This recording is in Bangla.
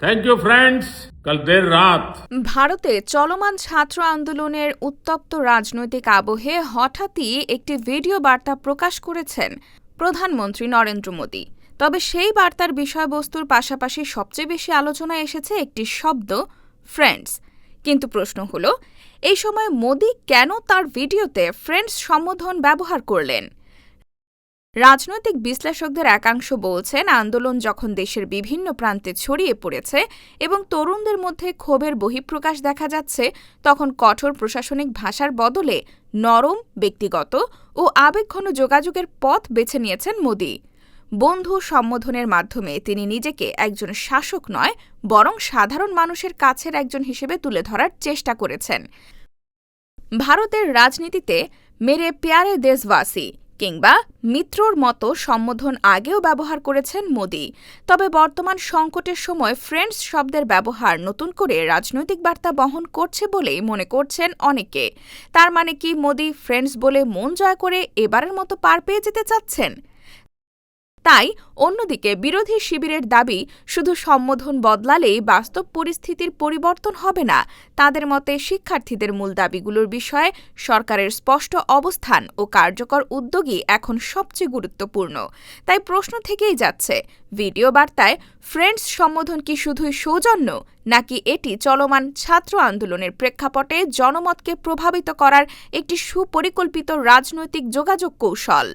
Thank you friends. कल देर रात ভারতে চলমান ছাত্র আন্দোলনের উত্তপ্ত রাজনৈতিক আবহে হঠাৎই একটি ভিডিও বার্তা প্রকাশ করেছেন প্রধানমন্ত্রী নরেন্দ্র মোদী। তবে সেই বার্তার বিষয়বস্তুর পাশাপাশি সবচেয়ে বেশি আলোচনায় এসেছে একটি শব্দ, ফ্রেন্ডস। কিন্তু প্রশ্ন হলো, এই সময় মোদী কেন তার ভিডিওতে ফ্রেন্ডস সম্বোধন ব্যবহার করলেন? রাজনৈতিক বিশ্লেষকদের একাংশ বলছেন, আন্দোলন যখন দেশের বিভিন্ন প্রান্তে ছড়িয়ে পড়েছে এবং তরুণদের মধ্যে ক্ষোভের বহিঃপ্রকাশ দেখা যাচ্ছে, তখন কঠোর প্রশাসনিক ভাষার বদলে নরম, ব্যক্তিগত ও আবেগঘন যোগাযোগের পথ বেছে নিয়েছেন মোদী। বন্ধু সম্বোধনের মাধ্যমে তিনি নিজেকে একজন শাসক নয়, বরং সাধারণ মানুষের কাছের একজন হিসেবে তুলে ধরার চেষ্টা করেছেন। ভারতের রাজনীতিতে মেরে প্যারে দেশবাসী কিংবা মিত্রর মতো সম্বোধন আগেও ব্যবহার করেছেন মোদী। তবে বর্তমান সংকটের সময় ফ্রেন্ডস শব্দের ব্যবহার নতুন করে রাজনৈতিক বার্তা বহন করছে বলেই মনে করছেন অনেকে। তার মানে কি মোদী ফ্রেন্ডস বলে মন জয় করে এবারের মতো পার পেয়ে যেতে চাচ্ছেন? তাই অন্যদিকে বিরোধী শিবিরের দাবি, শুধু সম্বোধন বদলালেই বাস্তব পরিস্থিতির পরিবর্তন হবে না। তাদের মতে শিক্ষার্থীদের মূল দাবিগুলোর বিষয়ে সরকারের স্পষ্ট অবস্থান ও কার্যকর উদ্যোগই এখন সবচেয়ে গুরুত্বপূর্ণ। তাই প্রশ্ন থেকেই যাচ্ছে, ভিডিও বার্তায় ফ্রেন্ডস সম্বোধন কি শুধুই সৌজন্য, নাকি এটি চলমান ছাত্র আন্দোলনের প্রেক্ষাপটে জনমতকে প্রভাবিত করার একটি সুপরিকল্পিত রাজনৈতিক যোগাযোগ কৌশল?